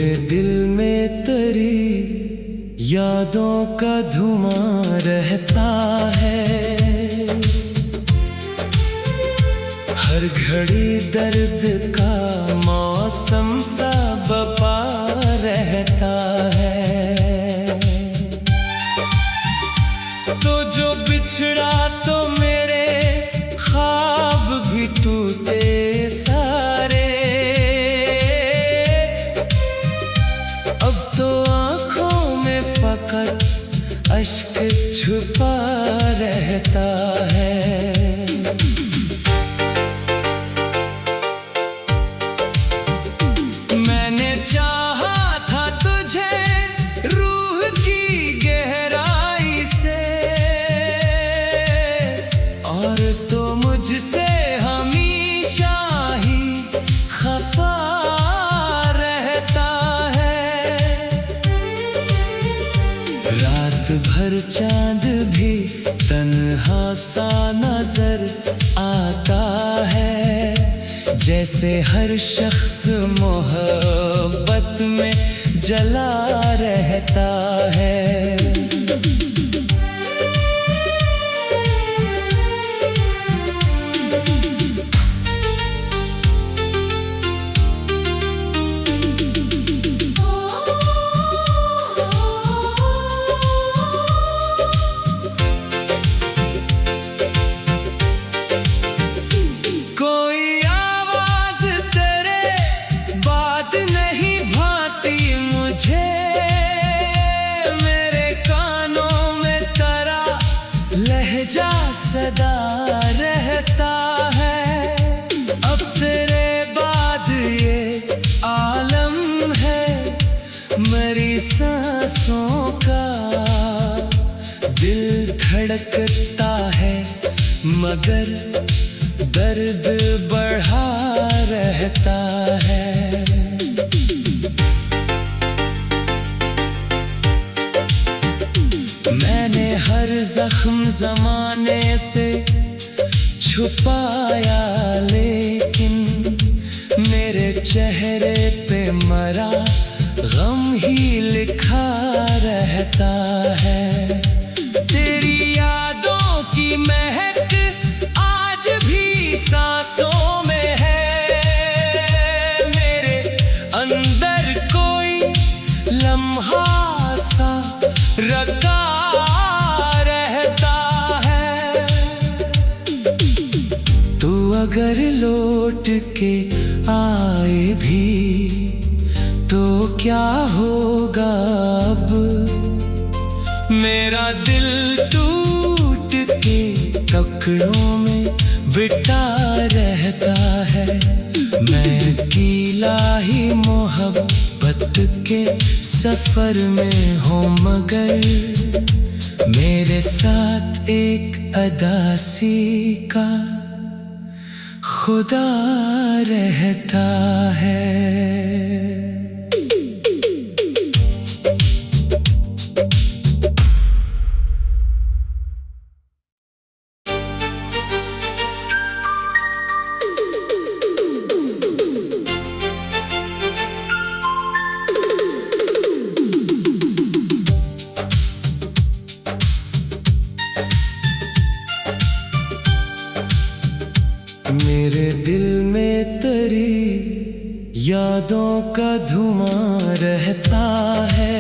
मेरे दिल में तेरी यादों का धुआं रहता है। हर घड़ी दर्द का मौसम सा बपा रहता है। तो जो बिछड़ा तो मेरे ख्वाब भी टूटे सारे। अब तो आँखों में फकत अश्क छुपा रहता है। मैंने चाहा था तुझे रूह की गहराई से, और तो मुझसे हमेशा ही खफा रहता है। रात भर चांद भी तन्हा सा नजर आता है, जैसे हर शख्स मोहब्बत में जला रहता है। लहजा सदा रहता है। अब तेरे बाद ये आलम है मरी सांसों का। दिल धड़कता है मगर दर्द बढ़ा रहता है। मैंने हर जख्म ज़माने से छुपाया, लेकिन मेरे चेहरे पे मरा गम ही लिखा रहता है। तेरी यादों की महक आज भी सांसों में है। मेरे अंदर कोई लम्हा सा रखा अगर लौट के आए भी तो क्या होगा अब। मेरा दिल टूट के टुकड़ों में बिटा रहता है। मैं अकेला ही मोहब्बत के सफर में हूँ, मगर मेरे साथ एक अदासी का खुदा रहता है। मेरे दिल में तेरी यादों का धुआं रहता है।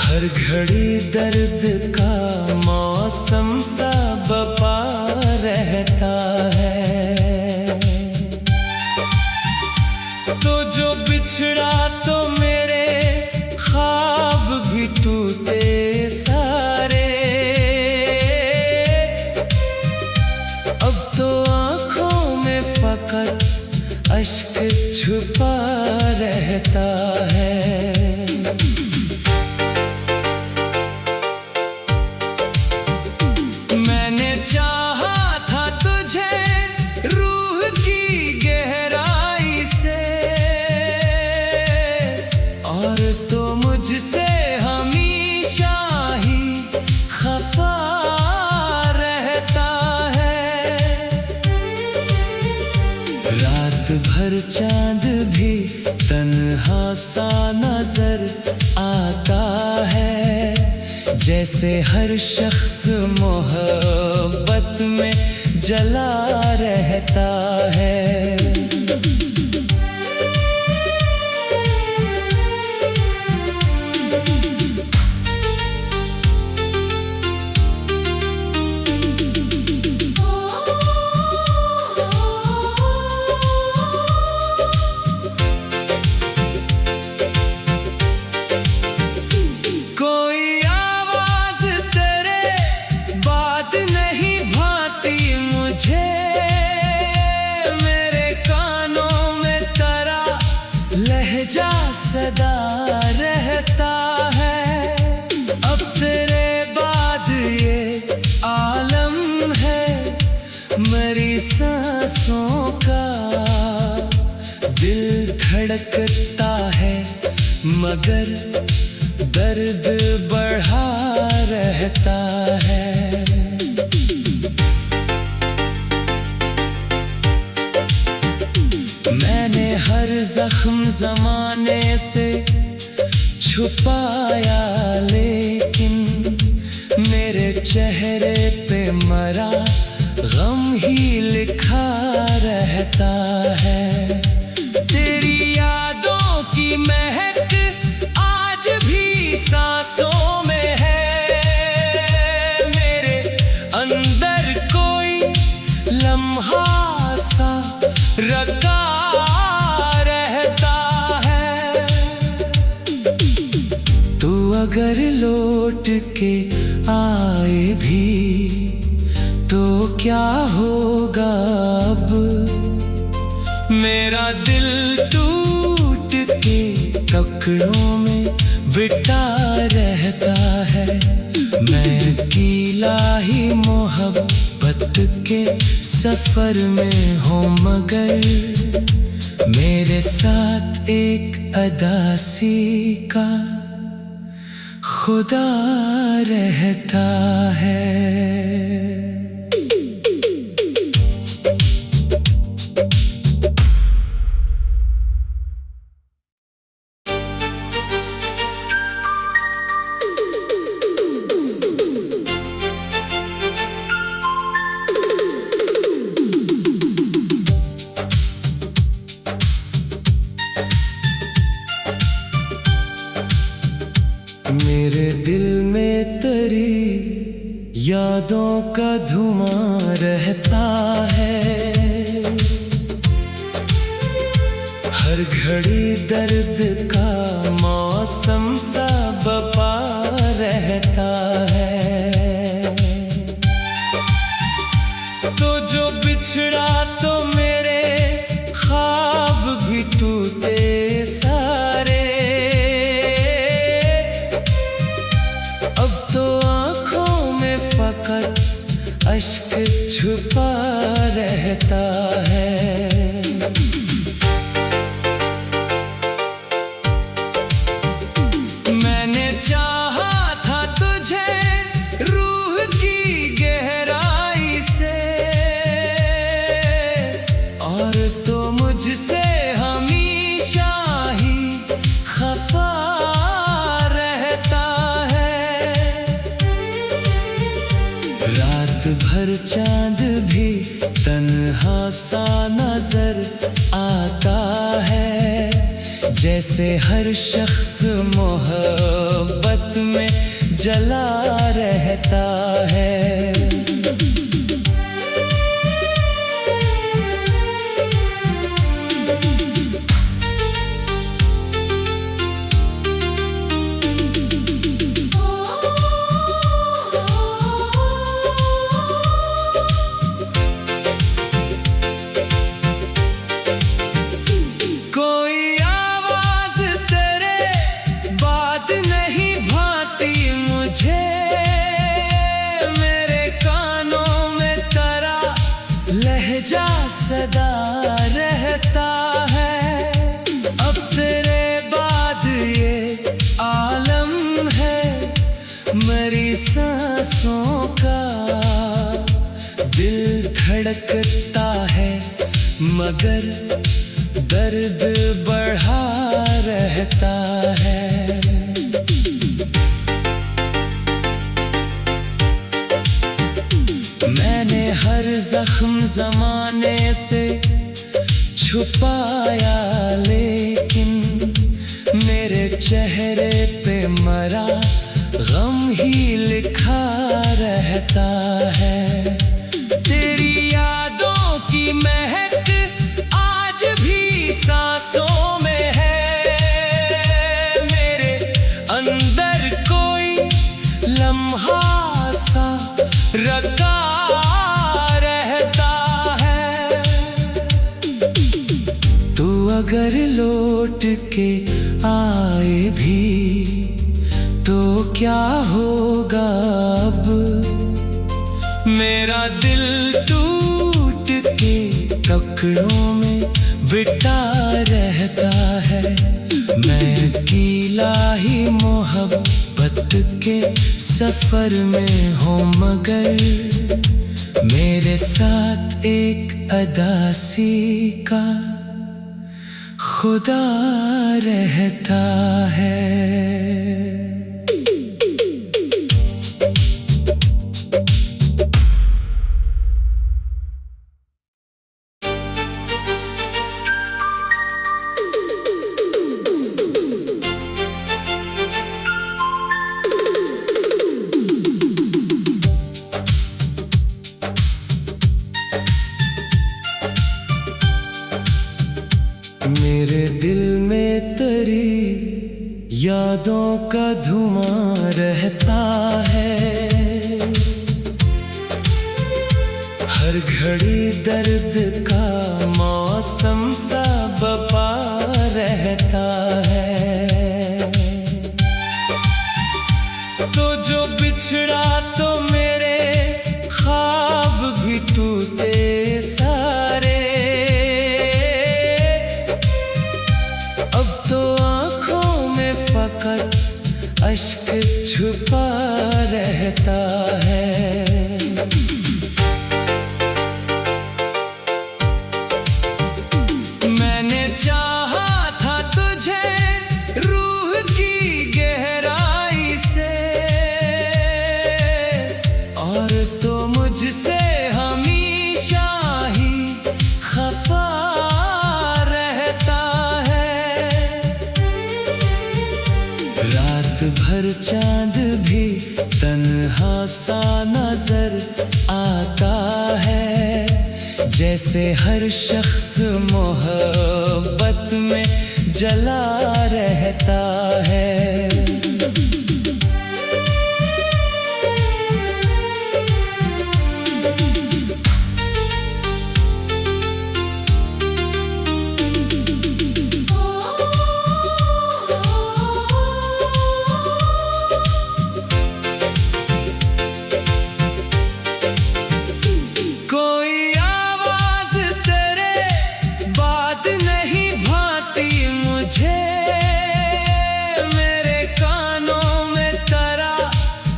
हर घड़ी दर्द का मौसम सा बपा रहता है। तो जो बिछड़ा तो मेरे ख्वाब भी टूटे सारे। अब तो आँखों में फकत अश्क छुपा रहता है। मैंने चाहा था तुझे रूह की गहराई से, और तो मुझसे हमेशा ही खफा रहता है। रात भर चांद भी तन्हा सा नजर आता है, जैसे हर शख्स मोहब्बत में जला रहता है। लहजा सदा रहता है, अब तेरे बाद ये आलम है, मरी सांसों का दिल धड़कता है, मगर दर्द बढ़ा रहता है। मैंने हर जख्म ज़माने से छुपाया, लेकिन मेरे चेहरे पे मरा गम ही लिखा रहता है। तेरी यादों की महक आज भी सांसों में है, मेरे अंदर कोई लम्हा सा रखा अगर लौट के आए भी तो क्या होगा अब, मेरा दिल टूट के टुकड़ों में बिटा रहता है। मैं अकेला ही मोहब्बत के सफर में हूँ, मगर मेरे साथ एक अदासी का खुदा रहता है। मेरे दिल में तेरी यादों का धुआं रहता है, हर घड़ी दर्द का मौसम सा बपा रहता है। तो जो बिछड़ा तो मेरे ख्वाब भी टूटे सारे, अश्क छुपा रहता है। मैंने चाहा था तुझे रूह की गहराई से, और तो मुझसे हमेशा ही खफा रहता है। रात भर चांद भी तन्हा सा नजर आता है, जैसे हर शख्स मोहब्बत में जला रहता है। लहजा सदा रहता है, अब तेरे बाद ये आलम है, मरी सांसों का दिल धड़कता है, मगर दर्द बढ़ा रहता है। मैंने हर जख्म ज़माने से छुपाया, लेकिन मेरे चेहरे पे मरा गम ही लिखा रहता है। तेरी यादों की महक आज भी सांसों में है। मेरे अंदर कोई लम्हा सा रखा रहता है। तू अगर लौट के आए भी तो क्या होगा अब? मेरा दिल टूट के टुकड़ों में बिटा रहता है। मैं अकेला ही मोहब्बत के सफर में हूँ, मगर मेरे साथ एक अदासी का खुदा रहता है। मेरे दिल में तेरी यादों का धुआं रहता है। हर घड़ी दर्द का मौसम सा बपा रहता है। तो जो बिछड़ा तो मेरे ख्वाब भी टूटे सारे। अश्क छुपा रहता है। मैंने चाहा था तुझे रूह की गहराई से, और तो मुझसे हमेशा ही खफा रहता है। रात भर चांद भी तन्हा सा नजर आता है, जैसे हर शख्स मोहब्बत में जला रहता है।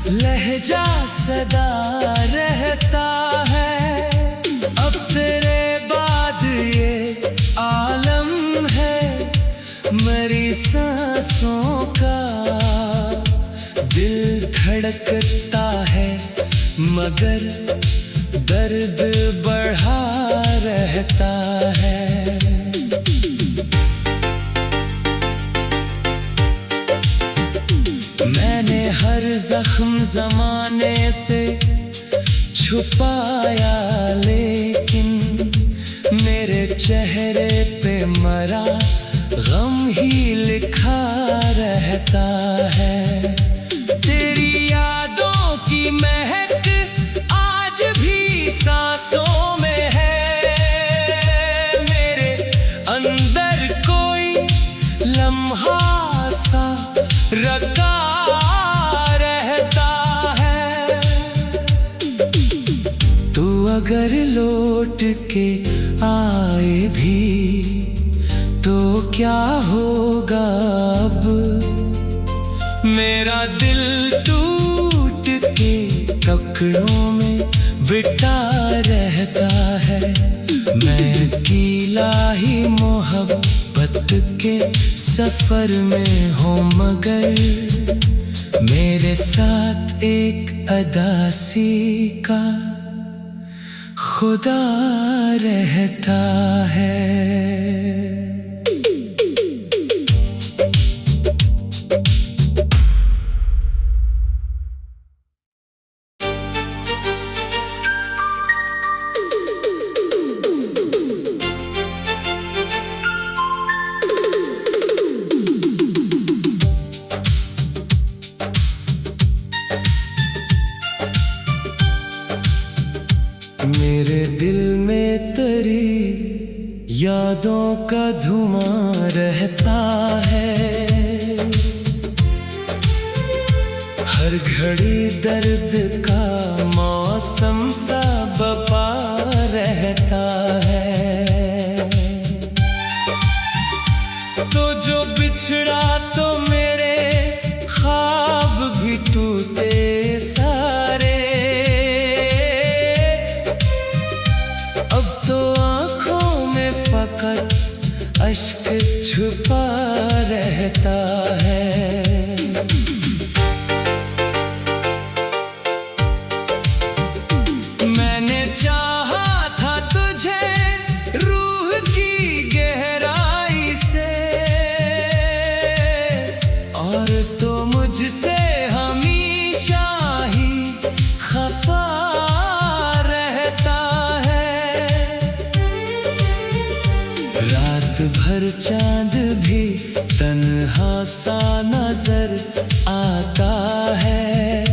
लहजा सदा रहता है। अब तेरे बाद ये आलम है मरी सांसों का। दिल धड़कता है मगर दर्द बढ़ा रहता है। मैंने हर जख्म ज़माने से छुपाया, लेकिन मेरे चेहरे पे मरा गम ही लिखा रहता है। तेरी यादों की महक आज भी सांसों में है। मेरे अंदर कोई लम्हा सा रखा रहता है। तू अगर लौट के आए भी तो क्या होगा अब? मेरा दिल टूट के टुकड़ों में बिटा रहता है। मैं अकेला ही मोहब्बत सफर में हो मगर मेरे साथ एक अदासी का खुदा रहता है। मेरे दिल में तेरी यादों का धुआं रहता है, हर घड़ी दर्द का मौसम सा बपा रहता है। तो जो बिछड़ा तो मेरे ख्वाब भी टूटे सारे, अब तो आँखों में फकत अश्क छुपा रहता है। मैंने चाहा था तुझे रूह की गहराई से, और तो मुझसे हमेशा ही खफा रहता है। रात भर चांद भी तन्हा सा नजर आता है,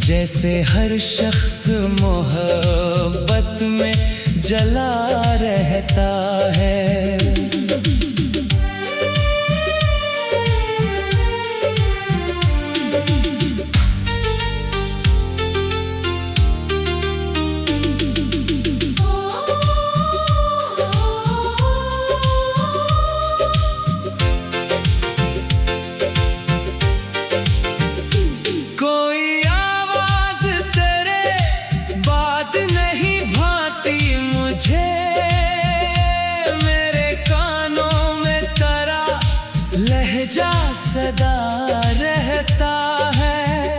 जैसे हर शख्स मोहब्बत में जला रहता है। लहजा सदा रहता है,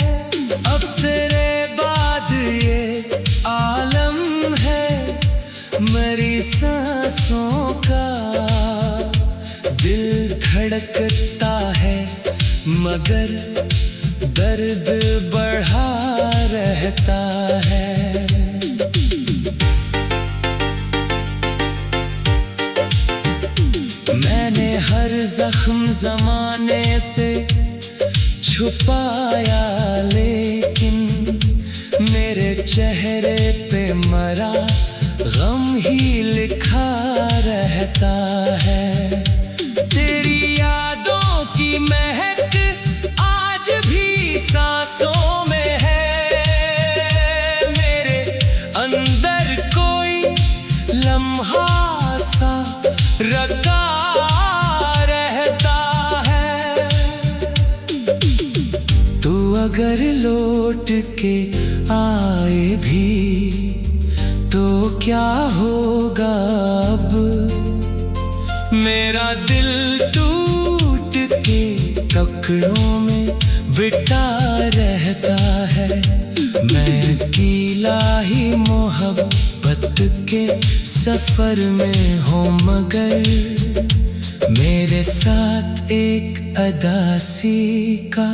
अब तेरे बाद ये आलम है मरी सांसों का। दिल धड़कता है मगर दर्द बढ़ा रहता है। मैंने हर जख्म जमाने से छुपाया, लेकिन मेरे चेहरे पे मरा गम ही लिखा रहता है। तेरी यादों की महक आज भी सांसों में है, मेरे अंदर कोई लम्हा सा रखा अगर लौट के आए भी तो क्या होगा अब, मेरा दिल टूट के टुकड़ों में बिटा रहता है। मैं अकेला ही मोहब्बत के सफर में हूँ मगर मेरे साथ एक अदासी का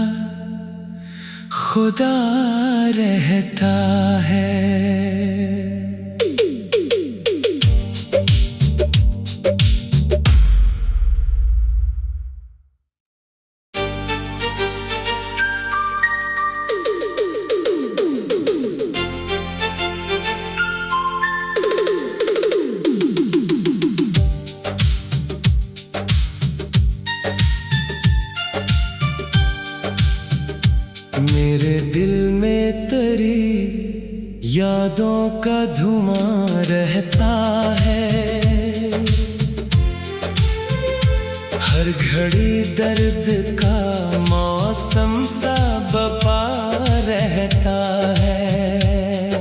खुदा रहता है। मेरे दिल में तेरी यादों का धुआं रहता है, हर घड़ी दर्द का मौसम सा बपा रहता है।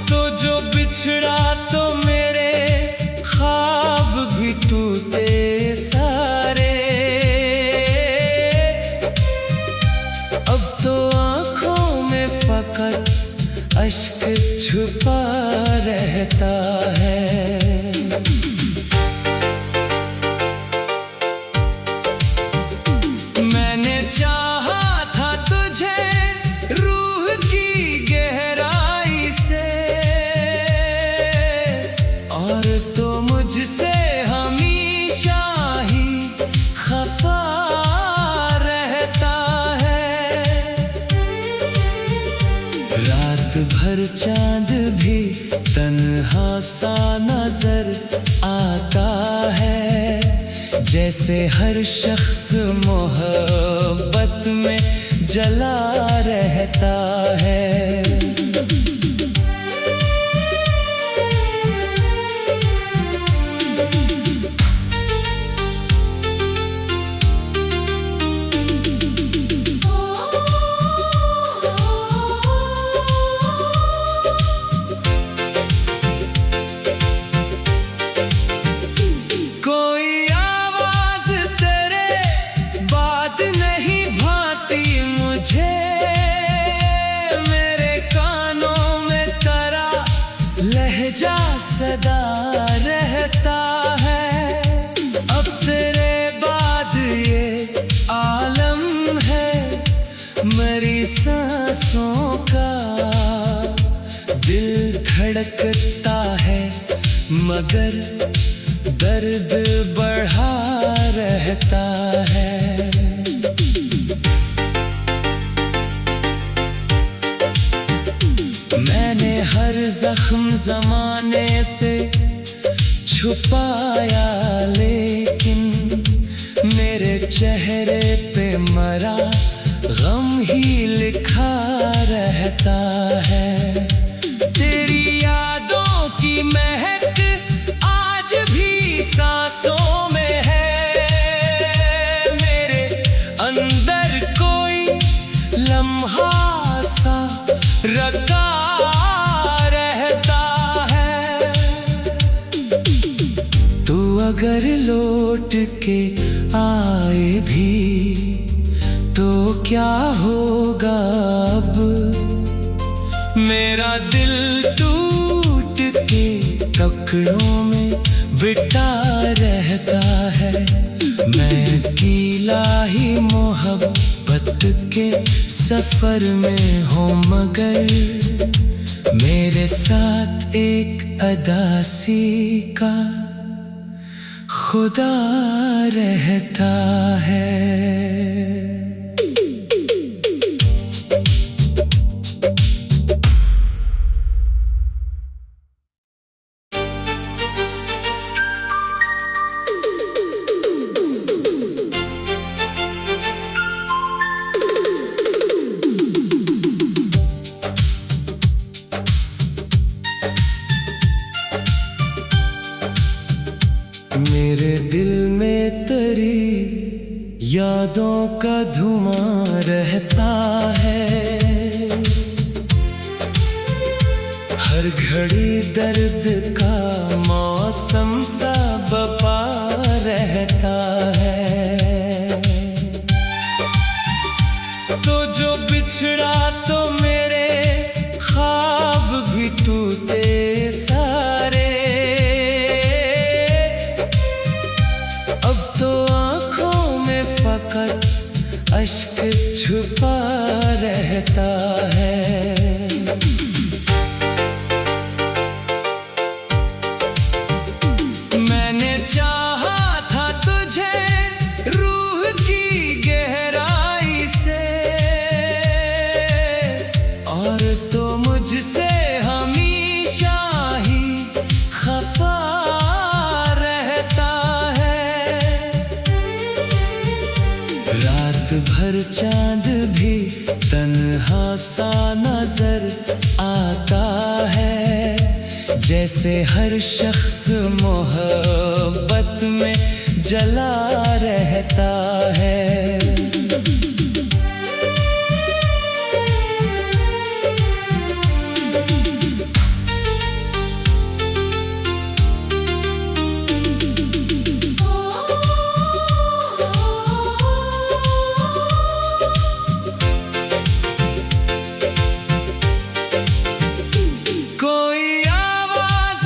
तो जो बिछड़ा तो मेरे ख्वाब भी टूटे रहता है। मैंने चाहा था तुझे रूह की गहराई से, और तो मुझसे हमेशा ही खफा रहता है। रात भर चांद भी तन्हा सा नजर आता है, जैसे हर शख्स मोहब्बत में जला रहता है। लहजा सदा रहता है। अब तेरे बाद ये आलम है, मरी सांसों का दिल धड़कता है, मगर दर्द बढ़ा रहता है। मैंने हर जख्म ज़माने से छुपाया, लेकिन मेरे चेहरे पे मरा गम ही लिखा रहता है। तेरी यादों की महक आज भी सांसों में है, मेरे अंदर कोई लम्हा सा रखा रहता है। तू अगर लौट के आए भी तो क्या होगा अब, मेरा दिल टूट के टुकड़ों में बिटा रहता है। मैं अकेला ही मोहब्बत के सफर में हूँ, मगर मेरे साथ एक अदासी का खुदा रहता है। मेरे दिल में तेरी यादों का धुआं रहता है, हर घड़ी दर्द का मौसम सा बपा रहता है। तो जो बिछड़ा तो मेरे ख्वाब भी टूटे सारे, अब तो आँखों में फकत अश्क छुपा रहता है। मैंने चाहा था तुझे रूह की गहराई से, और तो मुझसे हमेशा ही खफा रहता है। रात भर चांद भी तन्हा सा नजर आता है, जैसे हर शख्स मोहब्बत में जला रहता है। कोई आवाज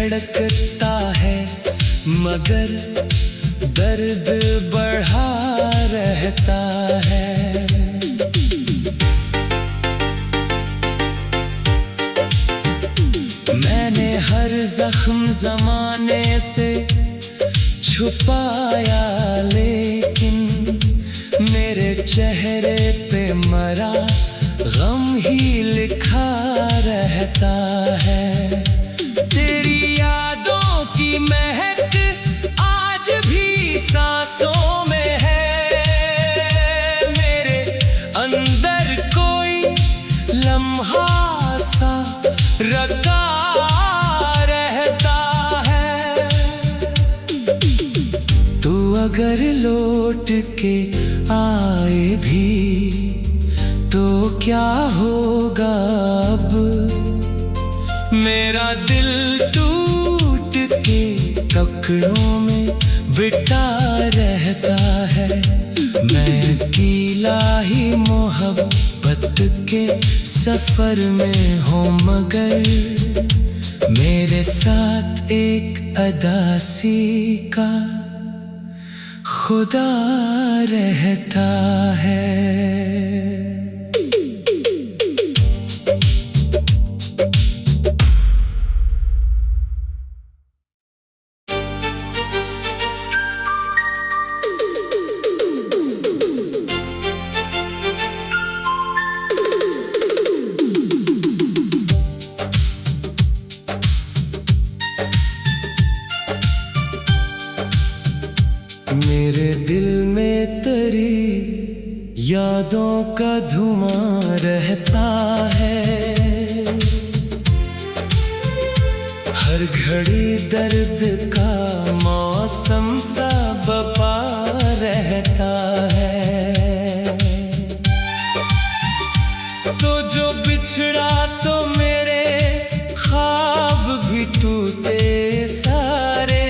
धड़कता है मगर दर्द बढ़ा रहता है। मैंने हर जख्म ज़माने से छुपाया, लेकिन मेरे चेहरे पे मरा गम ही लिखा रहता है। तेरी यादों की महक आज भी सांसों में है। मेरे अंदर कोई लम्हा सा रखा रहता है। तू अगर लौट के आए भी तो क्या होगा अब? मेरा दिल टूट के टुकड़ों में बिटा रहता है। मैं अकेला ही मोहब्बत के सफर में हूँ, मगर मेरे साथ एक अदासी का खुदा रहता है। मेरे दिल में तेरी यादों का धुआं रहता है। हर घड़ी दर्द का मौसम सा बपा रहता है। तो जो बिछड़ा तो मेरे ख्वाब भी टूटे सारे।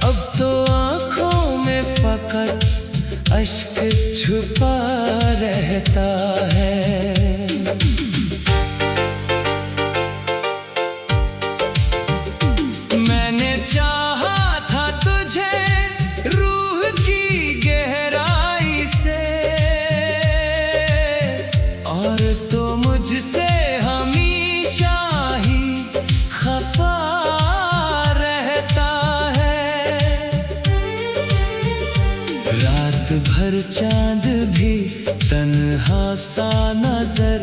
अब तो आँखों में फकत अश्क छुपा रहता है। मैंने चाहा था तुझे रूह की गहराई से, और तो मुझसे हमेशा ही खफा रहता है। रात भर चांद भी तन्हा सा नजर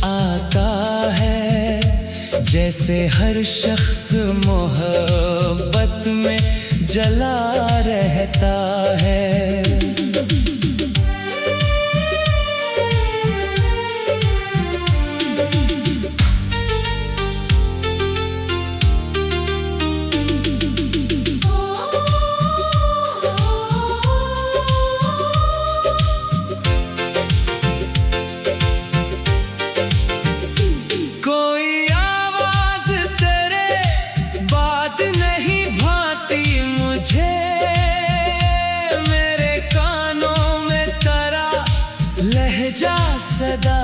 आता है, जैसे हर शख्स मोहब्बत में जला रहता है। लहजा सदा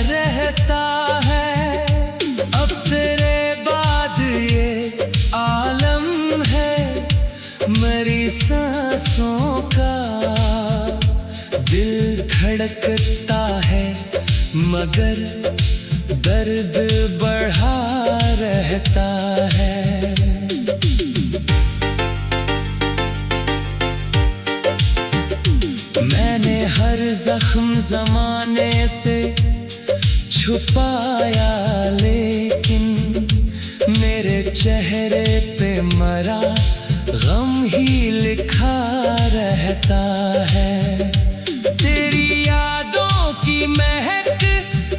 रहता है। अब तेरे बाद ये आलम है मरी सांसों का। दिल धड़कता है मगर दर्द बढ़ा रहता है। मैंने हर जख्म ज़माने से छुपाया, लेकिन मेरे चेहरे पे मरा गम ही लिखा रहता है। तेरी यादों की महक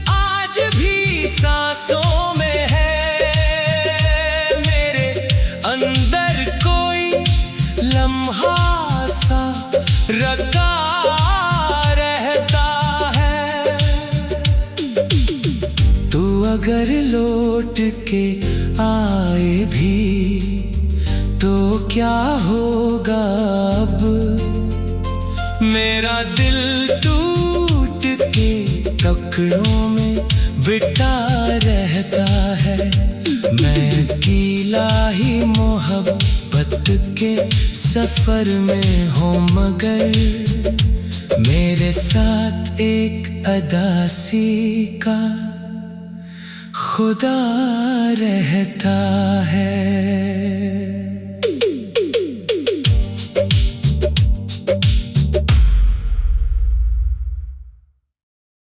आज भी सांसों में है। मेरे अंदर कोई लम्हा सा रखा रहता है। तू अगर लौट के आए भी तो क्या होगा अब? मेरा दिल टूट के टुकड़ों में बिटा रहता इलाही मोहब्बत के सफर में हो, मगर मेरे साथ एक अदासी का खुदा